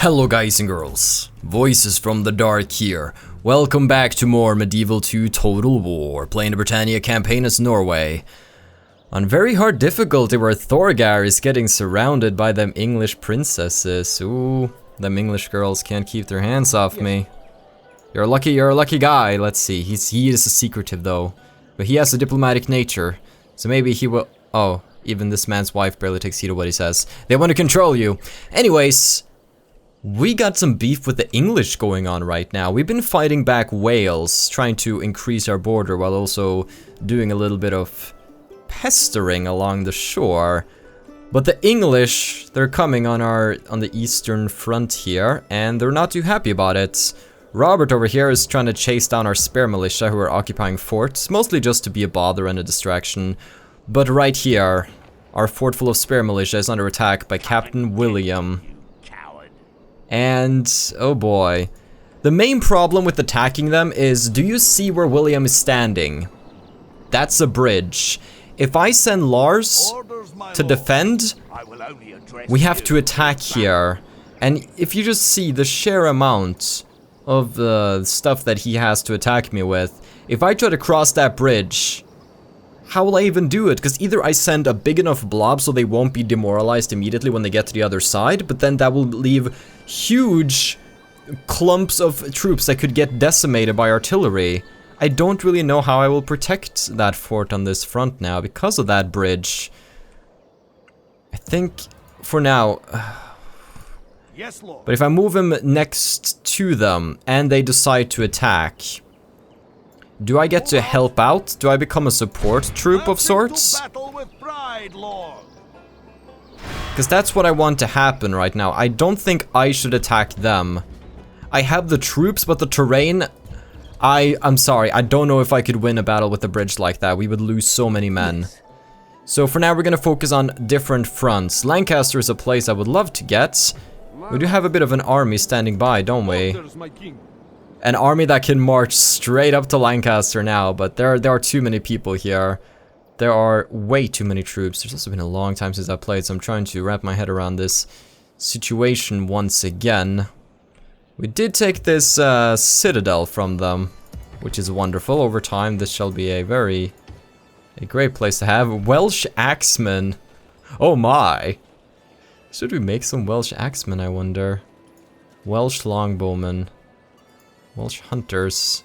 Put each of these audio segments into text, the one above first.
Hello guys and girls, Voices from the Dark here. Welcome back to more Medieval 2 Total War, playing the Britannia campaign as Norway. On very hard difficulty where Thorgar is getting surrounded by them English princesses. Ooh, them English girls can't keep their hands off me. You're a lucky guy. Let's see, he is a secretive though. But he has a diplomatic nature, so maybe he will... Oh, even this man's wife barely takes heed of what he says. They want to control you. Anyways... We got some beef with the English going on right now. We've been fighting back Wales, trying to increase our border while also doing a little bit of pestering along the shore. But the English, they're coming on the eastern front here, and they're not too happy about it. Robert over here is trying to chase down our spare militia who are occupying forts, mostly just to be a bother and a distraction. But right here, our fort full of spare militia is under attack by Captain William. And, oh boy. The main problem with attacking them is, do you see where William is standing? That's a bridge. If I send Lars to defend, we have to attack here. And if you just see the sheer amount of the stuff that he has to attack me with, if I try to cross that bridge, how will I even do it? Because either I send a big enough blob so they won't be demoralized immediately when they get to the other side, but then that will leave huge clumps of troops that could get decimated by artillery. I don't really know how I will protect that fort on this front now because of that bridge. I think for now... Yes, Lord. But if I move him next to them and they decide to attack... Do I get to help out? Do I become a support troop of sorts? Because that's what I want to happen right now. I don't think I should attack them. I have the troops, but the terrain... I'm sorry, I don't know if I could win a battle with a bridge like that. We would lose so many men. So for now we're gonna focus on different fronts. Lancaster is a place I would love to get. We do have a bit of an army standing by, don't we? An army that can march straight up to Lancaster now, but there are too many people here. There are way too many troops. There's also been a long time since I played, so I'm trying to wrap my head around this situation once again. We did take this citadel from them, which is wonderful. Over time, this shall be a great place to have. Welsh axemen. Oh my. Should we make some Welsh axemen, I wonder? Welsh longbowmen. Welsh hunters.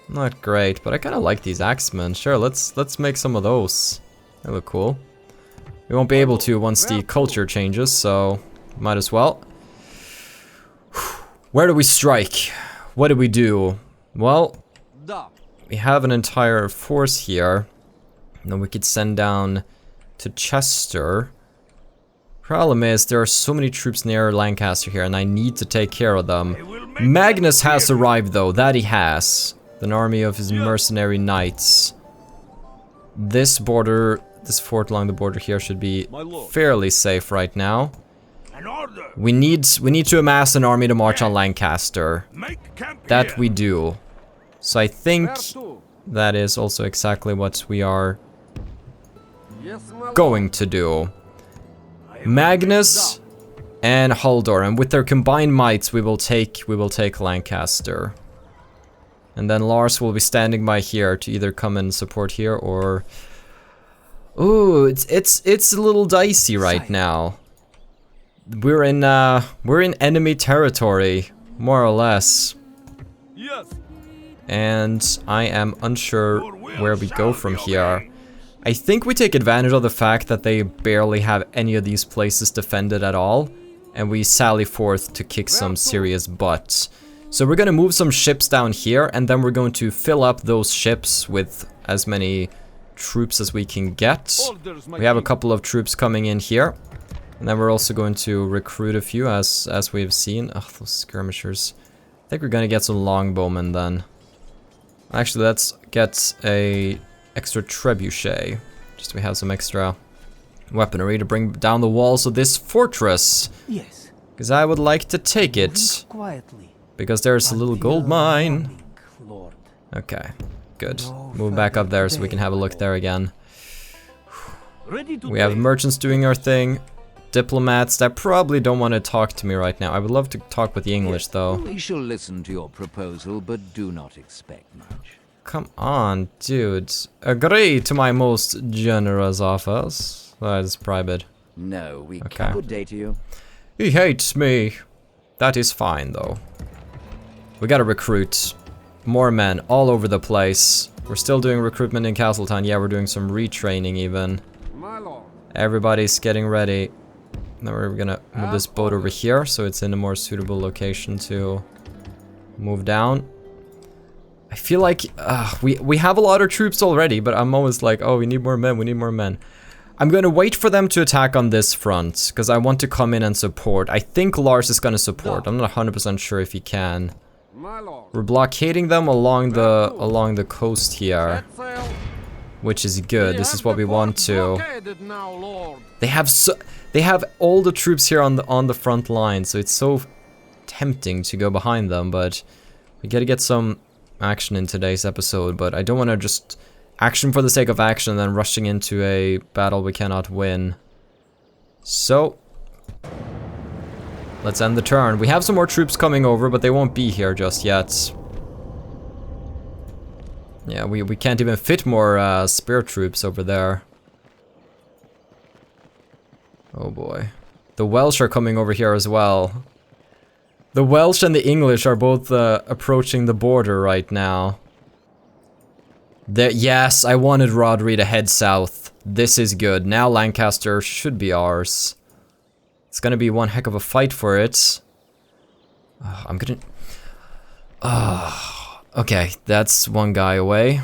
Not great, but I kind of like these axemen. Sure, let's make some of those. They look cool. We won't be able to once the culture changes, so might as well. Where do we strike? What do we do? Well, we have an entire force here. Then we could send down to Chester. Problem is, there are so many troops near Lancaster here, and I need to take care of them. Magnus has arrived, though. That he has. An army of his mercenary knights. This fort along the border here should be fairly safe right now. We need to amass an army to march on Lancaster. That we do. So I think that is also exactly what we are going to do. Magnus and Haldor, and with their combined mights we will take Lancaster. And then Lars will be standing by here to either come and support here or... Ooh, it's a little dicey right now. We're in enemy territory, more or less. And I am unsure where we go from here. I think we take advantage of the fact that they barely have any of these places defended at all, and we sally forth to kick some serious butt. So we're gonna move some ships down here, and then we're going to fill up those ships with as many troops as we can get. We have a couple of troops coming in here, and then we're also going to recruit a few as we've seen. Oh, those skirmishers. I think we're gonna get some longbowmen then. Actually, let's get a extra trebuchet, just so we have some extra weaponry to bring down the walls of this fortress. Yes. Because I would like to take it. Because there's a little gold mine. Okay, good. Move back up there so we can have a look there again. We have merchants doing our thing. diplomats that probably don't want to talk to me right now. I would love to talk with the English, though. We shall listen to your proposal, but do not expect much. Come on, dude. Agree to my most generous offers. That is private. No, we Okay. can't. Good day to you. He hates me. That is fine, though. We gotta recruit more men all over the place. We're still doing recruitment in Castletown. Yeah, we're doing some retraining even. My lord. Everybody's getting ready. Now we're gonna move this boat over here so it's in a more suitable location to move down. I feel like we have a lot of troops already, but I'm always like, oh, we need more men, we need more men. I'm gonna wait for them to attack on this front, because I want to come in and support. I think Lars is gonna support. I'm not 100% sure if he can. My lord. We're blockading them along the coast here, which is good. This is what we want to. Now, lord. They have all the troops here on the front line, so it's so tempting to go behind them, but we gotta get some action in today's episode. But I don't want to just action for the sake of action and then rushing into a battle we cannot win. So let's end the turn. We have some more troops coming over, but they won't be here just yet. Yeah, we can't even fit more spear troops over there. Oh boy. The Welsh are coming over here as well. The Welsh and the English are both approaching the border right now. Yes, I wanted Rodri to head south. This is good. Now Lancaster should be ours. It's gonna be one heck of a fight for it. I'm gonna... okay, that's one guy away.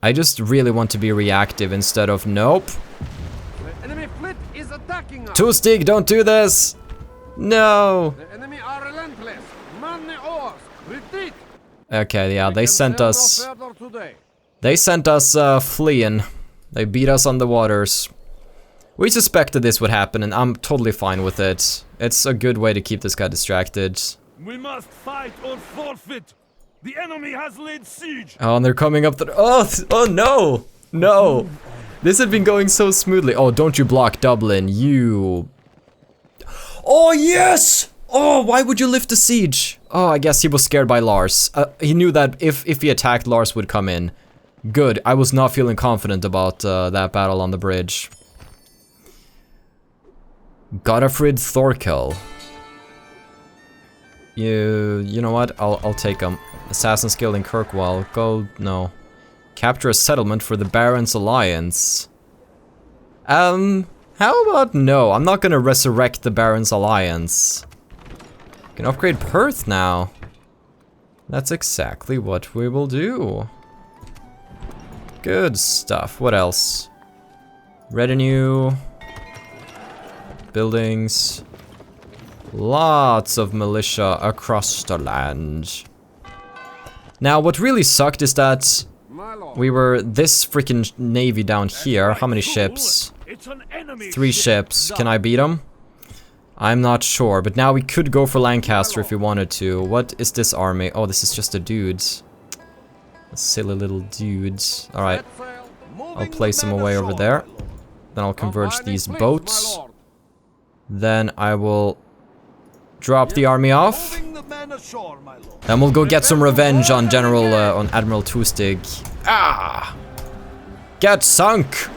I just really want to be reactive instead of... Nope. The enemy fleet is attacking us. Two-stick, don't do this! No! The enemy are relentless. Man the oars. Retreat. Okay, yeah, they We sent can us... sail no further today. They sent us fleeing. They beat us on the waters. We suspected this would happen, and I'm totally fine with it. It's a good way to keep this guy distracted. We must fight or forfeit. The enemy has laid siege. Oh, and they're coming up the... Oh no! No! This had been going so smoothly. Oh, don't you block Dublin, you... Oh, yes! Oh, why would you lift the siege? Oh, I guess he was scared by Lars. He knew that if he attacked, Lars would come in. Good. I was not feeling confident about that battle on the bridge. Godofrid Thorkel. You know what? I'll take him. Assassin's Guild in Kirkwall. Go... no. Capture a settlement for the Barons Alliance. How about no? I'm not gonna resurrect the Barons Alliance. Can upgrade Perth now. That's exactly what we will do. Good stuff. What else? Retinue. Buildings. Lots of militia across the land. Now, what really sucked is that My lord. we were this freaking navy down here. How many ships? It's an enemy 3 ships. Can I beat them? I'm not sure, but now we could go for Lancaster if we wanted to. What is this army? Oh, this is just a dude. A silly little dude. Alright, Set sail. I'll Moving place the them men away ashore, over there. my lord. Then I'll converge Providing these fleet, boats. my lord. Then I will drop the army off. Moving the men ashore, my lord. And we'll go get some revenge on on Admiral Two-Stick. Ah! Get sunk!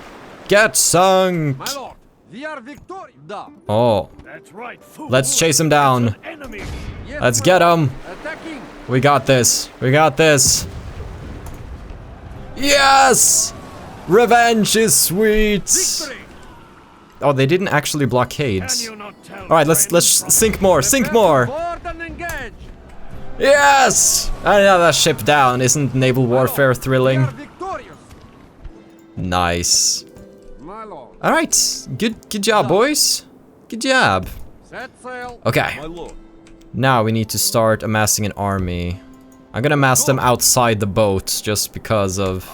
Get sunk! My lord. We are victorious. Da. Oh, That's right. Fool. let's chase him down. An enemy. Yes, Let's my get lord. him. Attacking. We got this. We got this. Yes! Revenge is sweet. Victory. Oh, they didn't actually blockade. Can you not tell? All right, let's sink more. Sink more. Board and engage. Yes! Another ship down. Isn't naval warfare We thrilling? are victorious. Nice. My lord. All right. Good job, boys. Good job. Set sail. Okay. My lord. Now we need to start amassing an army. I'm gonna amass them outside the boat just because of,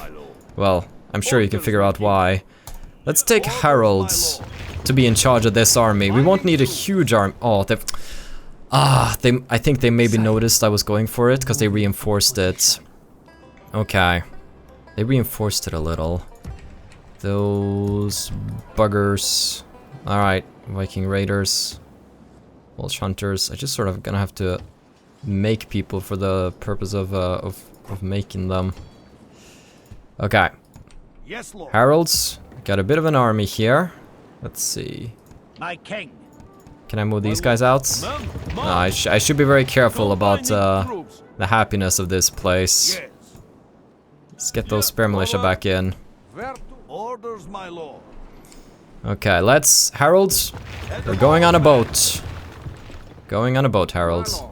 well, I'm sure you can figure out why. Let's take Harold to be in charge of this army. We won't need a huge army. Oh, I think they maybe noticed I was going for it because they reinforced it. Okay. They reinforced it a little. Those buggers. Alright. Viking raiders. Welsh hunters. I just sort of gonna have to make people for the purpose of making them. Okay. Yes, Lord. Harolds. Got a bit of an army here. Let's see. My king. Can I move these guys out? No, I should be very careful about the happiness of this place. Yes. Let's get those spear militia back in. Where to? Orders, my lord. Okay, let's... Harolds, we're going on a boat. Going on a boat, Harolds.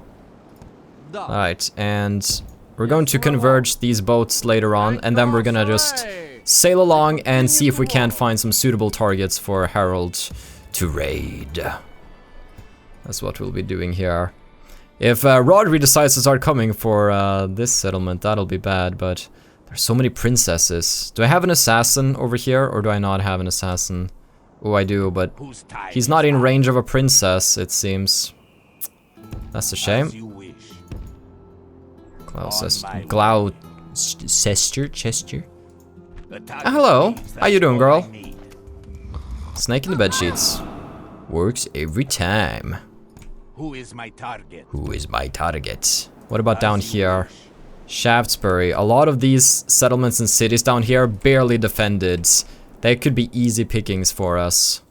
Alright, and we're going to converge these boats later on, and then we're gonna just sail along and see if we can't find some suitable targets for Harold to raid. That's what we'll be doing here. If Rodri decides to start coming for this settlement, that'll be bad, but there's so many princesses. Do I have an assassin over here, or do I not have an assassin? Oh, I do, but he's not in range of a princess, it seems. That's a shame. Chester. Hello, how you doing, girl? Snake in the bed sheets. Works every time. Who is my target? Who is my target? What about down here? Shaftesbury. A lot of these settlements and cities down here are barely defended. They could be easy pickings for us.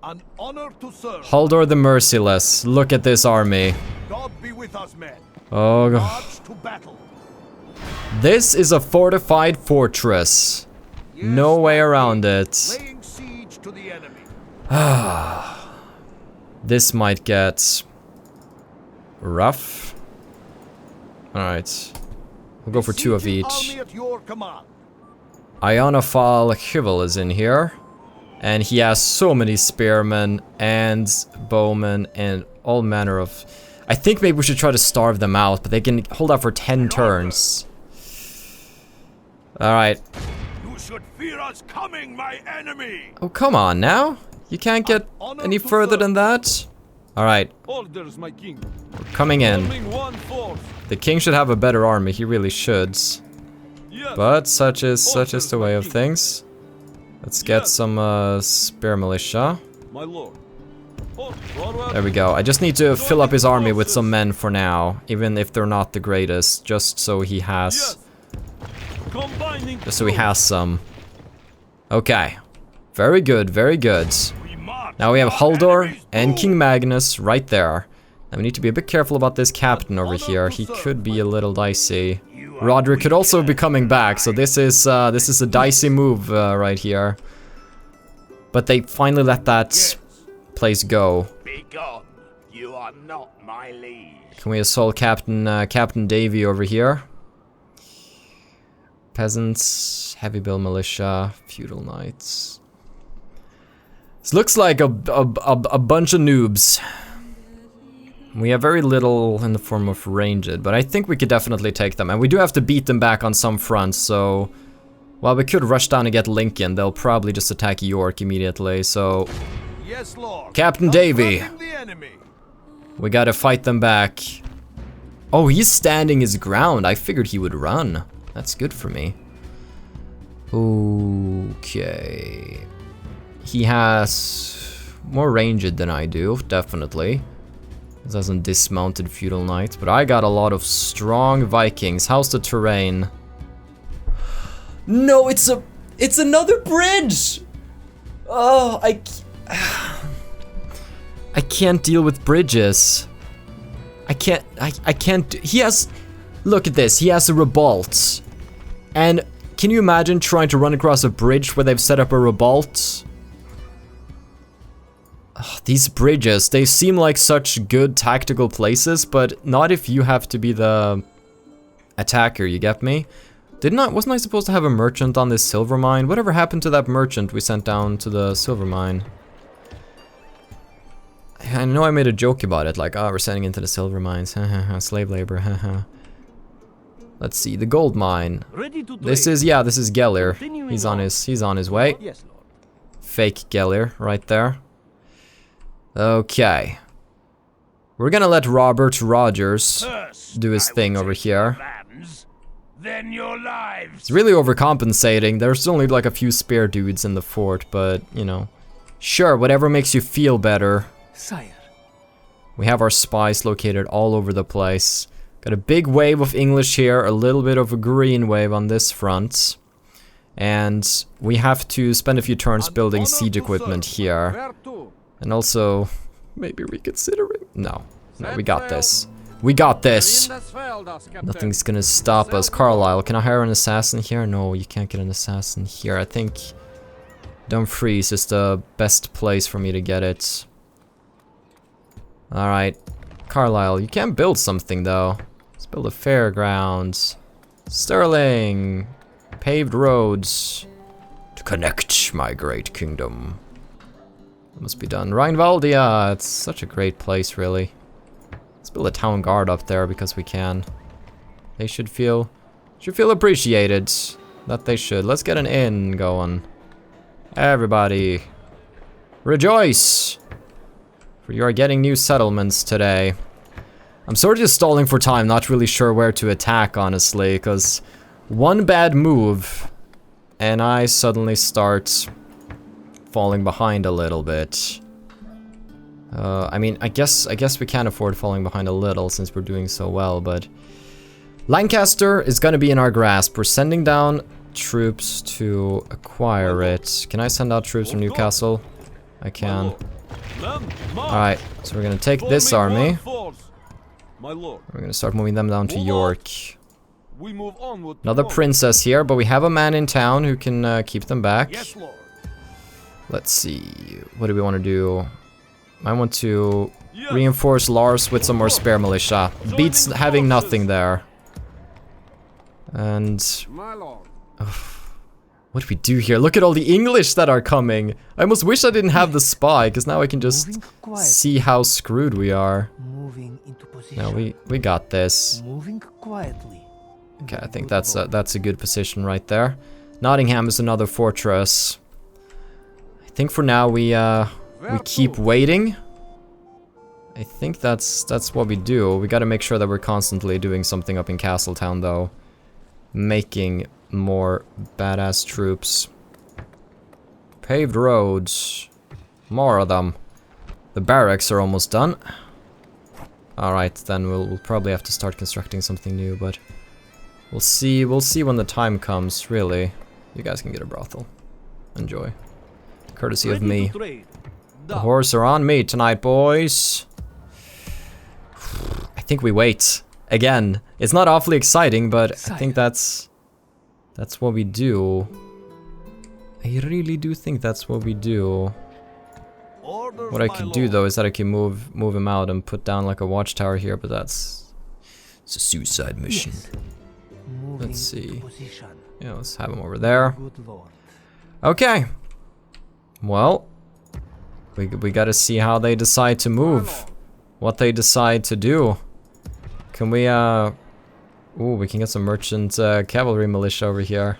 An honor to serve. Haldor the Merciless. Look at this army. God be with us, men. Oh, God. March to battle. This is a fortified fortress. No way around it. Laying siege to the enemy. This might get rough. Alright. We'll go for 2 of each. Army at your command. Ionafal Hivel is in here. And he has so many spearmen and bowmen and all manner of... I think maybe we should try to starve them out, but they can hold out for 10 turns. Alright. You should fear us coming, my enemy. Oh, come on now. You can't get any further than that. Alright, Orders, my king. we're coming in. Forming one force. The king should have a better army, he really should. Yes. But such is the way of things. Let's get some spear militia. My lord. There we go. I just need to fill up his army with some men for now, even if they're not the greatest, just so he has some. Okay. Very good, very good. Now we have Haldor and King Magnus right there. And we need to be a bit careful about this captain over here. He could be a little dicey. Roderick could also be coming back, so this is a dicey move right here. But they finally let that place go. Be gone. You are not my liege. Can we assault Captain Davy over here? Peasants, heavy bill militia, feudal knights. This looks like a bunch of noobs. We have very little in the form of ranged, but I think we could definitely take them. And we do have to beat them back on some fronts, so... While we could rush down and get Lincoln, they'll probably just attack York immediately, so... Yes, Lord. Captain Davy! We gotta fight them back. Oh, he's standing his ground. I figured he would run. That's good for me. Okay... He has more ranged than I do, definitely. This has some dismounted feudal knights, but I got a lot of strong Vikings. How's the terrain? No, it's another bridge. Oh, I can't deal with bridges. I can't. He has. Look at this. He has a revolt, and can you imagine trying to run across a bridge where they've set up a revolt? These bridges, they seem like such good tactical places, but not if you have to be the attacker, you get me? Wasn't I supposed to have a merchant on this silver mine? Whatever happened to that merchant we sent down to the silver mine? I know I made a joke about it, like, oh, we're sending into the silver mines, slave labor, haha. Let's see, the gold mine. This is Geller. He's on his way. Yes, Lord. Fake Geller right there. Okay. We're gonna let Robert Rogers do his thing over here. Then your lives. It's really overcompensating. There's only like a few spare dudes in the fort, but, you know, Sure, whatever makes you feel better. Sire. We have our spies located all over the place. Got a big wave of English here, a little bit of a green wave on this front. And we have to spend a few turns building siege equipment here. Where to? And also, maybe reconsidering. No, we got this. We got this. Nothing's gonna stop us. Carlisle, can I hire an assassin here? No, you can't get an assassin here. I think Dumfries is the best place for me to get it. Alright. Carlisle, you can build something though. Let's build a fairgrounds. Stirling. Paved roads. To connect my great kingdom. That must be done. Rheinwaldia, it's such a great place really. Let's build a town guard up there because we can. They should feel appreciated. That they should. Let's get an inn going. Everybody, rejoice! For you are getting new settlements today. I'm sort of just stalling for time, not really sure where to attack, honestly, because one bad move, and I suddenly start falling behind a little bit. I mean, I guess we can afford falling behind a little since we're doing so well, but Lancaster is gonna be in our grasp. We're sending down troops to acquire it. Can I send out troops from Newcastle? I can. Alright, so we're gonna take this army. We're gonna start moving them down to York. Another princess here, but we have a man in town who can keep them back. Let's see, what do we want to do? I want to reinforce Lars with some more spare militia. Beats having nothing there. And what do we do here? Look at all the English that are coming. I almost wish I didn't have the spy, because now I can just see how screwed we are. No, we got this. Moving quietly. Okay, I think that's a good position right there. Nottingham is another fortress. I think for now we keep waiting. I think that's what we do. We got to make sure that we're constantly doing something up in Castletown though. Making more badass troops. Paved roads. More of them. The barracks are almost done. Alright, then we'll probably have to start constructing something new, but we'll see when the time comes, really. You guys can get a brothel. Enjoy. Courtesy of me. The horse are on me tonight, boys. I think we wait. Again, it's not awfully exciting, but I think that's what we do. I really do think that's what we do. What I could do though is that I can move him out and put down like a watchtower here, but it's a suicide mission. Let's see. Yeah, let's have him over there. Okay. Well, we gotta see how they decide to move. What they decide to do. Can we, ooh, we can get some merchant cavalry militia over here.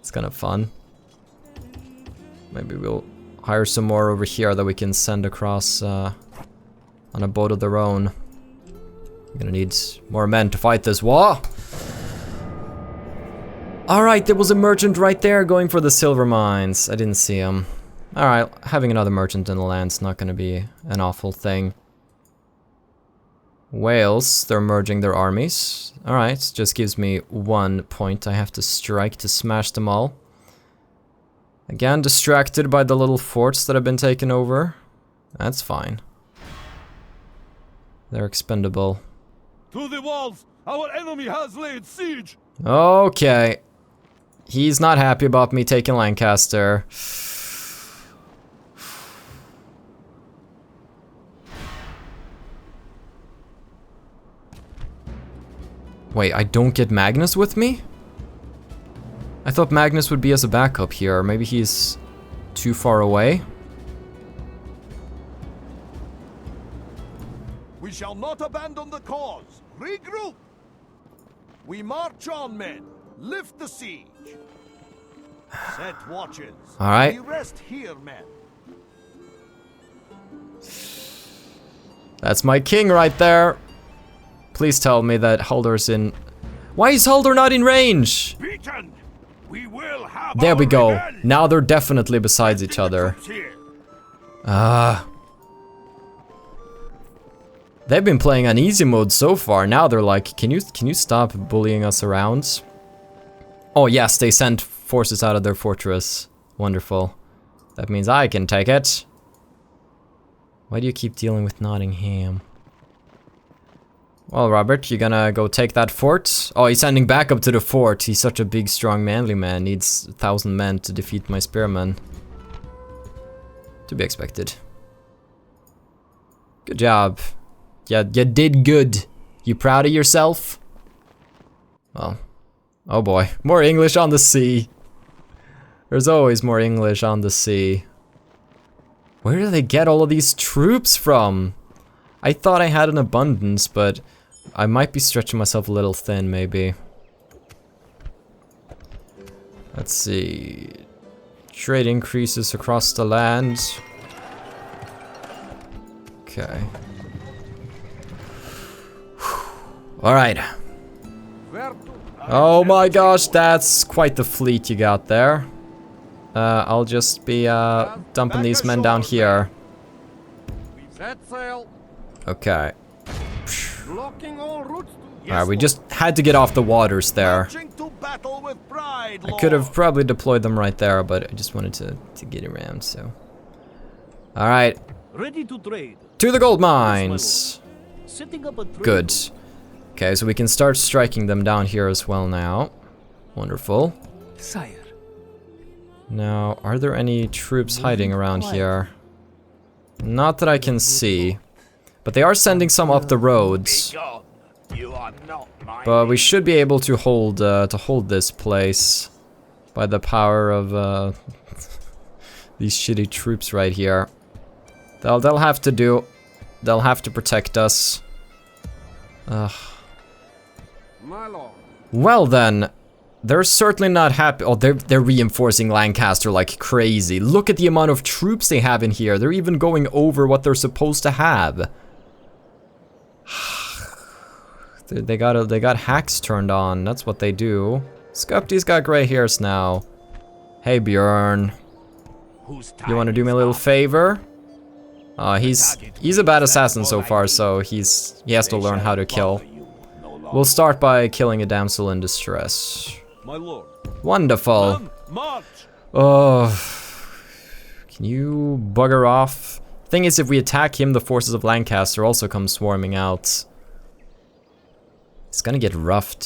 It's kind of fun. Maybe we'll hire some more over here that we can send across on a boat of their own. I'm gonna need more men to fight this war. Alright, there was a merchant right there going for the silver mines. I didn't see him. Alright, having another merchant in the land's not gonna be an awful thing. Wales, they're merging their armies. Alright, just gives me 1 point. I have to strike to smash them all. Again, distracted by the little forts that have been taken over. That's fine. They're expendable. To the walls! Our enemy has laid siege! Okay. He's not happy about me taking Lancaster. Wait, I don't get Magnus with me? I thought Magnus would be as a backup here. Maybe he's too far away? We shall not abandon the cause. Regroup! We march on, men. Lift the siege. Set watches. Alright. We rest here, men. That's my king right there. Please tell me that Haldor's in... Why is Haldor not in range? Beaten! We will have There we go. revenge. Now they're definitely besides each other. They've been playing on easy mode so far. Now they're like, can you stop bullying us around? Oh yes, they sent forces out of their fortress. Wonderful. That means I can take it. Why do you keep dealing with Nottingham? Well, Robert, you gonna go take that fort? Oh, he's sending back up to the fort. He's such a big, strong, manly man. Needs 1,000 men to defeat my spearmen. To be expected. Good job. Yeah, you did good. You proud of yourself? Well, oh boy. More English on the sea. There's always more English on the sea. Where do they get all of these troops from? I thought I had an abundance, but I might be stretching myself a little thin, maybe. Let's see. Trade increases across the land. Okay. Alright. Oh my gosh, that's quite the fleet you got there. I'll just be dumping these men down here. Okay. Alright, we just had to get off the waters there. I could have probably deployed them right there, but I just wanted to get around, so. Alright. Ready to trade. To the gold mines! Good. Okay, so we can start striking them down here as well now. Wonderful. Sire. Now, are there any troops hiding around here? Not that I can see. But they are sending some up the roads. But we should be able to hold this place by the power of these shitty troops right here. They'll have to do. They'll have to protect us. Well then, they're certainly not happy. Oh, they're reinforcing Lancaster like crazy. Look at the amount of troops they have in here. They're even going over what they're supposed to have. They got hacks turned on. That's what they do. Skepti's got gray hairs now. Hey Bjorn, you want to do me a little favor? He's a bad assassin so far, so he has to learn how to kill. We'll start by killing a damsel in distress. My lord. Wonderful. Oh, can you bugger off? Thing is, if we attack him, the forces of Lancaster also come swarming out. It's gonna get rough.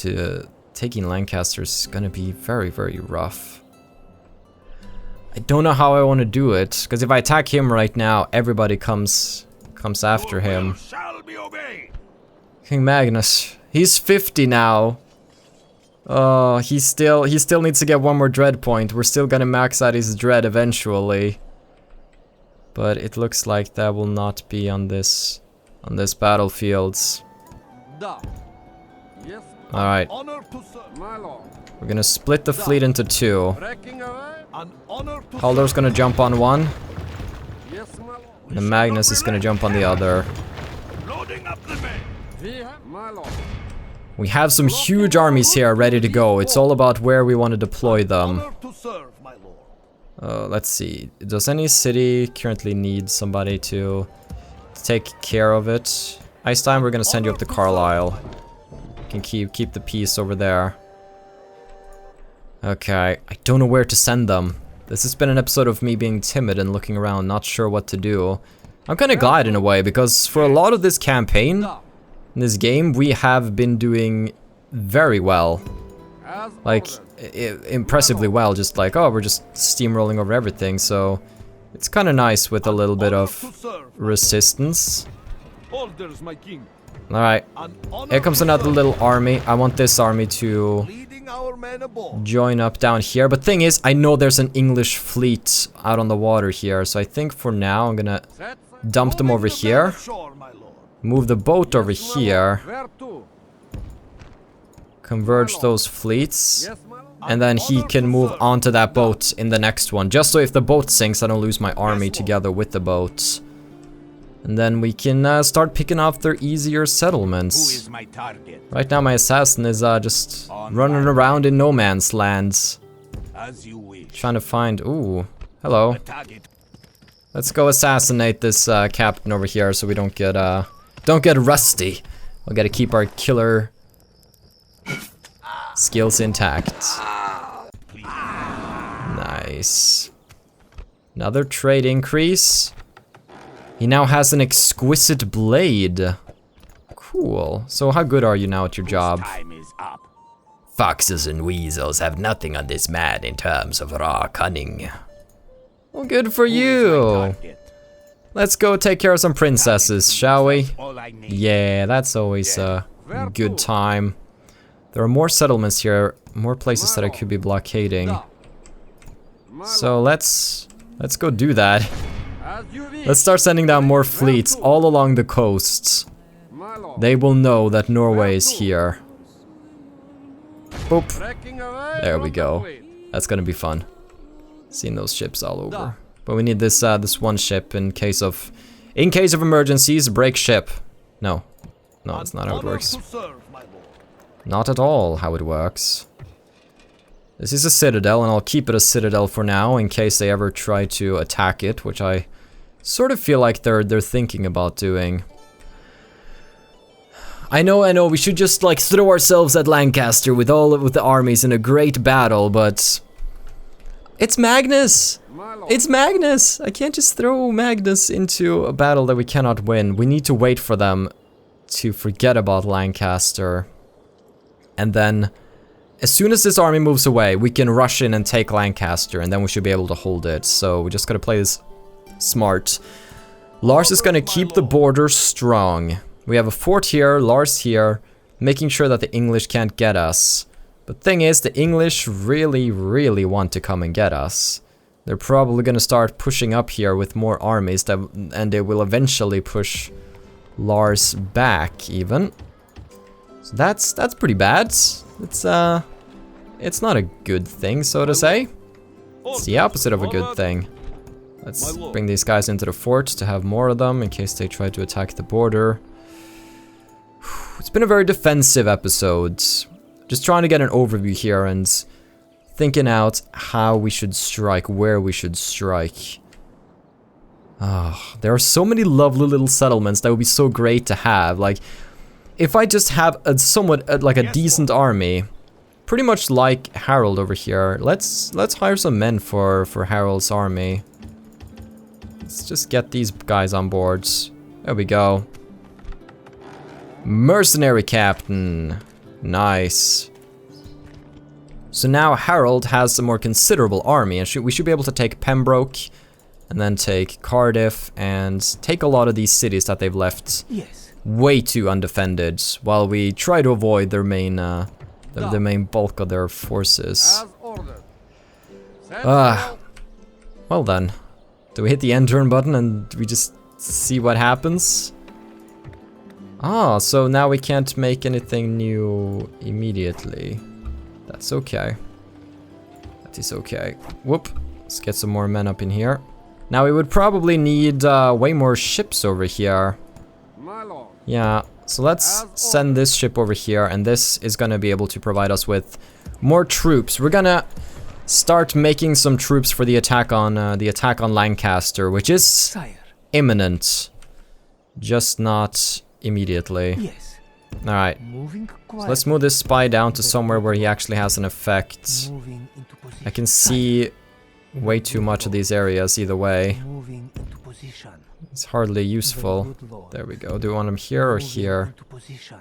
Taking Lancaster is gonna be very, very rough. I don't know how I want to do it, because if I attack him right now, everybody comes after him. King Magnus, he's 50 now. Oh, he still needs to get one more dread point. We're still gonna max out his dread eventually. But it looks like that will not be on this battlefield. Alright. We're gonna split the fleet into two. Haldor's gonna jump on one. And Magnus is gonna jump on the other. We have some huge armies here ready to go. It's all about where we want to deploy them. Let's see. Does any city currently need somebody to take care of it? Ice time, we're gonna send you up to Carlisle. You can keep the peace over there. Okay, I don't know where to send them. This has been an episode of me being timid and looking around, not sure what to do. I'm kind of glad in a way, because for a lot of this campaign, in this game, we have been doing very well. Like, impressively well, just like, oh, we're just steamrolling over everything, so it's kind of nice with a little bit of resistance. Alright, here comes another little army. I want this army to join up down here, but thing is, I know there's an English fleet out on the water here, so I think for now I'm gonna dump them over here, move the boat over here, converge those fleets, and then he can move onto that boat in the next one, just so if the boat sinks I don't lose my army together with the boat. And then we can start picking off their easier settlements. Right now my assassin is just running around in no man's lands. Trying to find... Ooh, hello. Let's go assassinate this captain over here so we don't get rusty. We gotta keep our killer skills intact. Nice. Another trade increase. He now has an exquisite blade. Cool. So how good are you now at your job? Time is up. Foxes and weasels have nothing on this man in terms of raw cunning. Well, good for you. Let's go take care of some princesses, shall we? All I need. Yeah, that's always a good time. There are more settlements here, more places that I could be blockading. So let's go do that. As you wish, Let's start sending down more fleets all along the coasts. my lord. They will know that Norway is here. Boop. Trekking away There from we the go. fleet. That's gonna be fun. Seeing those ships all over. But we need this this one ship in case of emergencies. Break ship. No, that's not how it Honor works. to serve, my lord. Not at all how it works. This is a citadel, and I'll keep it a citadel for now in case they ever try to attack it, which I sort of feel like they're thinking about doing. I know, we should just like throw ourselves at Lancaster with the armies in a great battle, but it's Magnus! My lord. It's Magnus! I can't just throw Magnus into a battle that we cannot win. We need to wait for them to forget about Lancaster. And then, as soon as this army moves away, we can rush in and take Lancaster, and then we should be able to hold it. So we just gotta play this smart. Lars is gonna keep the border strong. We have a fort here, Lars here, making sure that the English can't get us. But thing is, the English really, really want to come and get us. They're probably gonna start pushing up here with more armies, and they will eventually push Lars back, even. So that's pretty bad. It's not a good thing, so to say. It's the opposite of a good thing. Let's bring these guys into the fort to have more of them in case they try to attack the border. It's been a very defensive episode. Just trying to get an overview here and thinking out how we should strike, where we should strike. There are so many lovely little settlements that would be so great to have. Like, if I just have a somewhat, like a decent army, pretty much like Harold over here. Let's hire some men for Harold's army. Let's just get these guys on board. There we go. Mercenary captain. Nice. So now Harold has a more considerable army, and we should be able to take Pembroke, and then take Cardiff, and take a lot of these cities that they've left way too undefended, while we try to avoid their main, the main bulk of their forces. As ordered. Send out. Well then. Do we hit the end turn button and we just see what happens? So now we can't make anything new immediately. That's okay. That is okay. Whoop. Let's get some more men up in here. Now we would probably need way more ships over here. My lord. Yeah, so let's send this ship over here, and this is gonna be able to provide us with more troops. We're gonna start making some troops for the attack on Lancaster, which is imminent, just not immediately. Yes. All right, Moving so quietly. let's move this spy down to somewhere where he actually has an effect. Moving into position. I can see way too much of these areas either way. Moving into position. It's hardly useful. Very good, Lord. There we go. Do we want him here or Moving here? into position.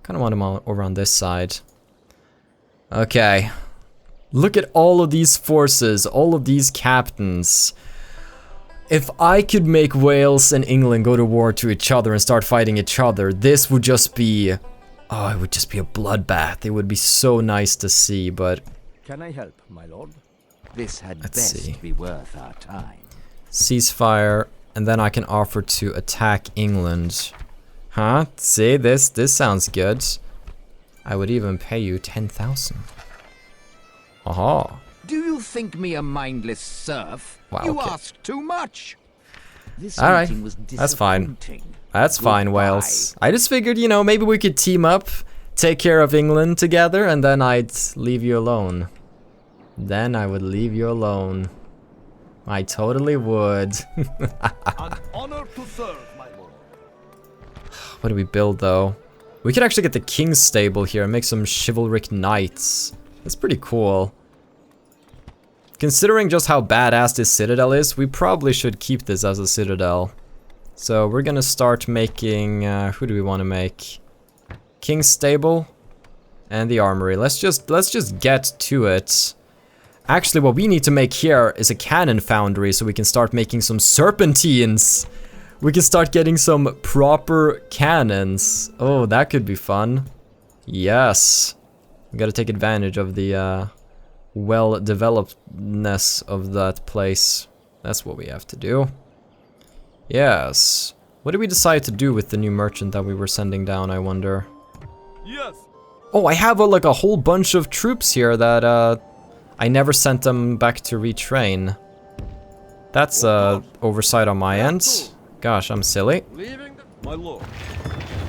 Kind of want him over on this side. Okay. Look at all of these forces, all of these captains. If I could make Wales and England go to war to each other and start fighting each other, this would just be... Oh, it would just be a bloodbath. It would be so nice to see, but... Can I help, my lord? This had Let's best see. be worth our time. Ceasefire, and then I can offer to attack England. Huh? See, this sounds good. I would even pay you 10,000. Aha. Do you think me a mindless serf? Wow, You okay. ask too much. This All right, meeting was that's fine. disappointing. That's fine, Goodbye. Wales. I just figured, you know, maybe we could team up, take care of England together, and then I'd leave you alone. Then I would leave you alone. I totally would. An honor to serve, my lord. What do we build though? We could actually get the king's stable here and make some chivalric knights. That's pretty cool. Considering just how badass this citadel is, we probably should keep this as a citadel. So we're gonna start making, who do we want to make? King's stable and the armory. Let's just get to it. Actually, what we need to make here is a cannon foundry so we can start making some serpentines. We can start getting some proper cannons. Oh, that could be fun. Yes. We gotta take advantage of the well-developedness of that place. That's what we have to do. Yes. What did we decide to do with the new merchant that we were sending down, I wonder? Yes. Oh, I have like a whole bunch of troops here that I never sent them back to retrain. That's oversight on my end. Gosh, I'm silly. My lord.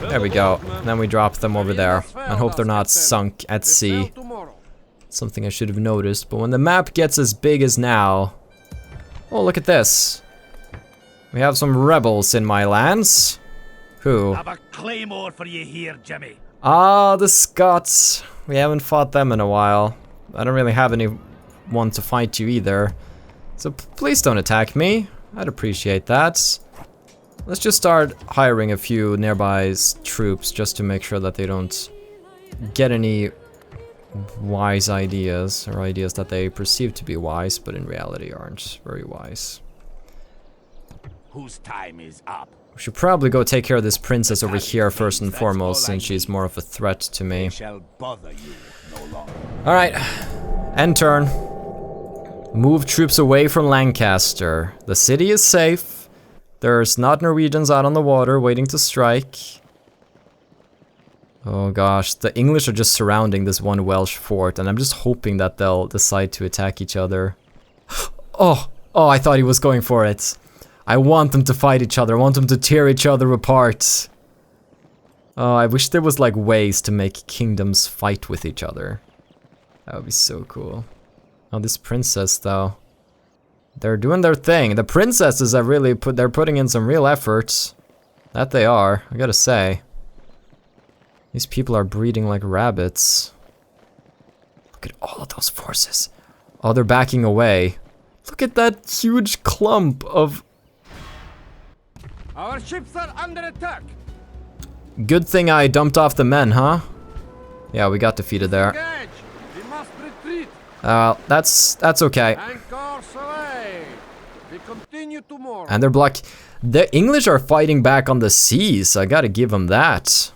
There we go. Then we drop them over there and hope they're not sunk at sea. Something I should have noticed, but when the map gets as big as now... Oh, look at this. We have some rebels in my lands. Who? Have a claymore for you here, Jimmy. Ah, the Scots. We haven't fought them in a while. I don't really have anyone to fight you either. So please don't attack me. I'd appreciate that. Let's just start hiring a few nearby troops just to make sure that they don't get any wise ideas, or ideas that they perceive to be wise, but in reality aren't very wise. Whose time is up? We should probably go take care of this princess over here first and foremost, since she's more of a threat to me. Alright, end turn. Move troops away from Lancaster. The city is safe. There's not Norwegians out on the water waiting to strike. Oh gosh, the English are just surrounding this one Welsh fort, and I'm just hoping that they'll decide to attack each other. Oh, I thought he was going for it. I want them to fight each other. I want them to tear each other apart. Oh, I wish there was like ways to make kingdoms fight with each other. That would be so cool. Oh, this princess though. They're doing their thing. The princesses are really they're putting in some real efforts. That they are, I gotta say. These people are breeding like rabbits. Look at all of those forces. Oh, they're backing away. Look at that huge clump of... Our ships are under attack. Good thing I dumped off the men, huh? Yeah, we got defeated there. Engage. We must retreat. That's okay. Anchors away. We continue tomorrow. And they're the English are fighting back on the seas. I gotta give them that.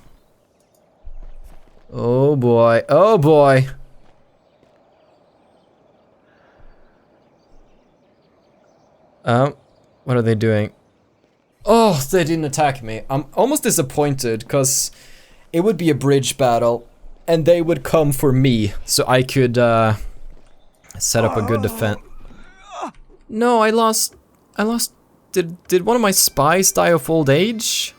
Oh boy, oh boy. What are they doing? Oh, they didn't attack me. I'm almost disappointed, because it would be a bridge battle, and they would come for me, so I could set up a good defense. No, I lost. Did one of my spies die of old age?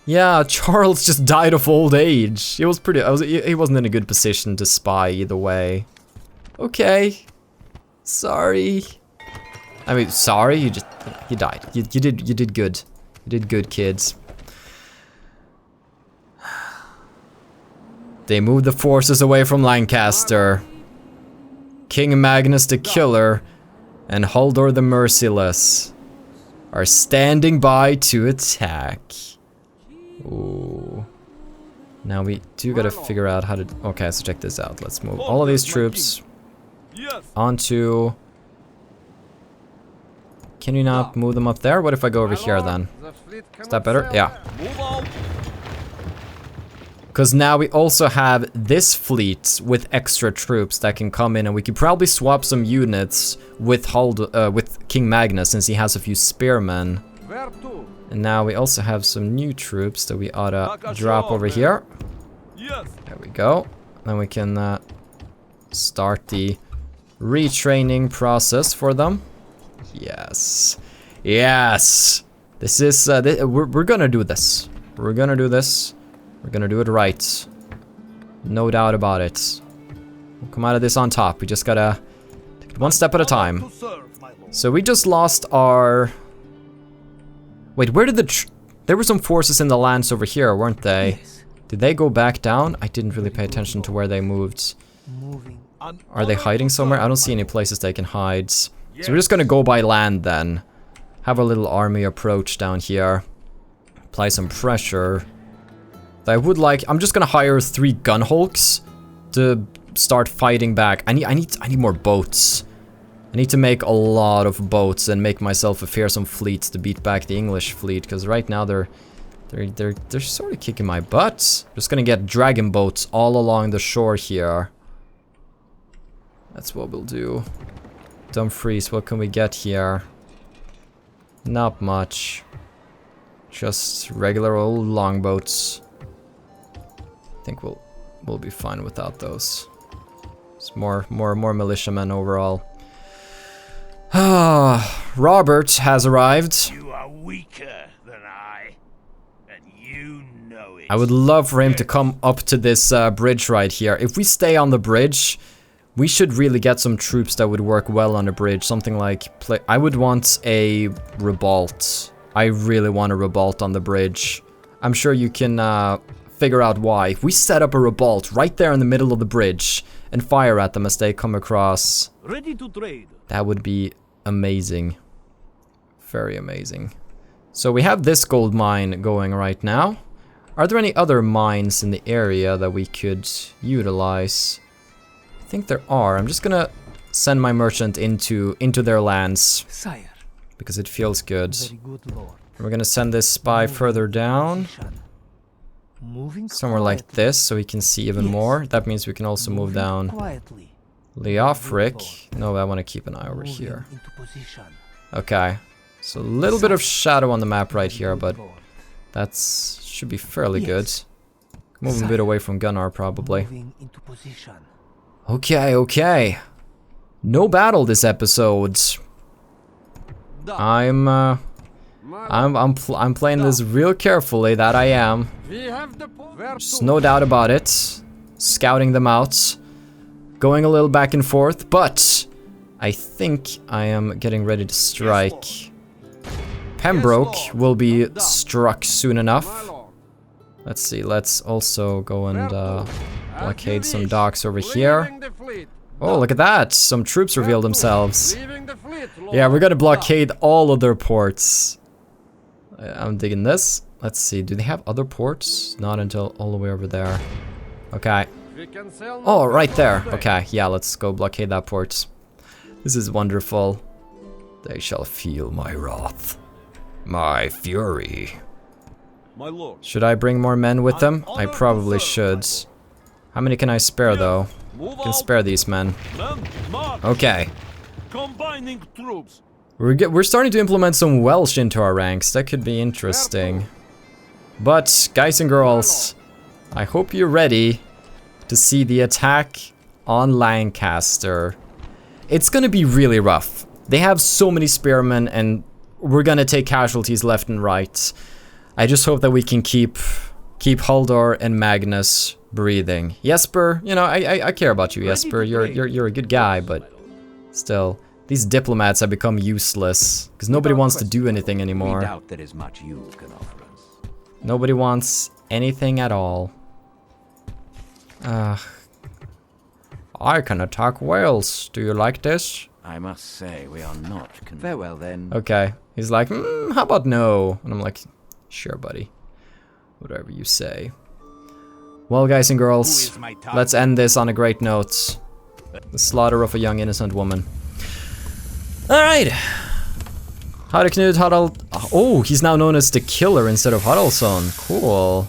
Yeah, Charles just died of old age. He wasn't in a good position to spy either way. Okay. Sorry. I mean, sorry, you died. You did good. You did good, kids. They moved the forces away from Lancaster. King Magnus the Killer and Halldor the Merciless are standing by to attack. Ooh. Now we do gotta figure out how to... Okay, so check this out. Let's move all of these troops onto... Can you not move them up there? What if I go over here then? Is that better? Yeah. Because now we also have this fleet with extra troops that can come in, and we could probably swap some units with King Magnus, since he has a few spearmen. And now we also have some new troops that we ought to drop over here. There we go. Then we can start the retraining process for them. Yes. Yes! This is, we're gonna do this. We're gonna do this. We're gonna do it right. No doubt about it. We'll come out of this on top. We just gotta One step at a time. To serve, my lord. So we just lost our... Wait, where did there were some forces in the lands over here, weren't they? Yes. Did they go back down? I didn't really pay attention to where they moved. Moving. Are they hiding somewhere? I don't see any places they can hide. So we're just gonna go by land then. Have a little army approach down here. Apply some pressure. I would like... I'm just gonna hire 3 gun hulks to start fighting back. I need more boats. I need to make a lot of boats and make myself a fearsome fleet to beat back the English fleet, because right now they're sort of kicking my butt. Just gonna get dragon boats all along the shore here. That's what we'll do. Dumfries, what can we get here? Not much. Just regular old longboats. I think we'll be fine without those. It's more militiamen overall. Robert has arrived. You are weaker than I, and you know it. I would love for him to come up to this bridge right here. If we stay on the bridge, we should really get some troops that would work well on the bridge. Something like... I would want a revolt. I really want a revolt on the bridge. I'm sure you can figure out why. If we set up a revolt right there in the middle of the bridge and fire at them as they come across, Ready to trade. that would be amazing. Very amazing. So we have this gold mine going right now. Are there any other mines in the area that we could utilize? I think there are. I'm just gonna send my merchant into their lands Sire. because it feels good. Very good, lord. We're gonna send this spy further down, Position. Moving somewhere like quietly. this, so we can see even Yes. more. That means we can also move Moving down quietly. Leofric. No, I want to keep an eye over Moving here. into position. Okay, so a little bit of shadow on the map right here, but Lord. that's should be fairly Yes. good. Move a bit away from Gunnar probably. Moving into position. Okay. No battle this episode. I'm playing this real carefully, that I am. We have the po- There's no doubt about it. Scouting them out. Going a little back and forth, but I think I am getting ready to strike. Pembroke will be struck soon My enough. lord. Let's see, let's also go and blockade some wish. docks over here. Leaving the fleet. Oh, look at that! Some troops reveal themselves. Leaving the fleet, lord. Yeah, we're gonna blockade all of their ports. I'm digging this. Let's see, do they have other ports? Not until all the way over there. Okay. We can sail Oh, north right there. today. Okay, yeah, let's go blockade that port. This is wonderful. They shall feel my wrath. My fury. My lord. Should I bring more men with them? I probably should. How many can I spare, though? Move I can out. spare these men. Men, march. Okay. Combining troops. We're starting to implement some Welsh into our ranks. That could be interesting. But, guys and girls, I hope you're ready to see the attack on Lancaster. It's gonna be really rough. They have so many spearmen and we're gonna take casualties left and right. I just hope that we can keep Haldor and Magnus breathing. Jesper, you know, I care about you, Jesper. You're a good guy, but still, these diplomats have become useless because nobody wants to do anything We anymore. doubt there is much you can offer us. Nobody wants anything at all. I can attack Wales. Do you like this? I must say, we are not Farewell then. Okay. He's like, how about no? And I'm like, sure, buddy. Whatever you say. Well, guys and girls, let's end this on a great note. The slaughter of a young innocent woman. Alright. Knut Harald. Oh, he's now known as the killer instead of Haraldsson. Cool.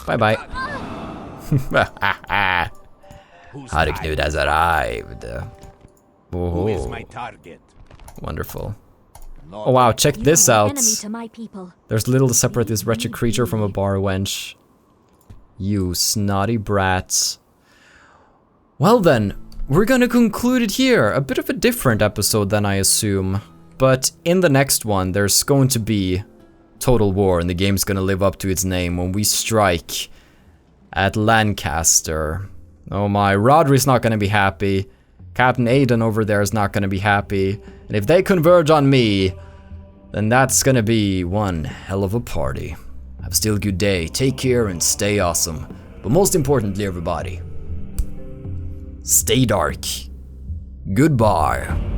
Bye-bye. Knut has arrived. Who is my Oh, target? wonderful. Oh wow, check this You are an out. enemy to my people. There's little to separate this wretched creature from a bar wench. You snotty brats. Well then, we're gonna conclude it here. A bit of a different episode than I assume. But in the next one, there's going to be total war and the game's gonna live up to its name when we strike at Lancaster. Oh my, Rodri's not gonna be happy. Captain Aiden over there is not going to be happy. And if they converge on me, then that's going to be one hell of a party. Have a still good day. Take care and stay awesome. But most importantly, everybody, stay dark. Goodbye.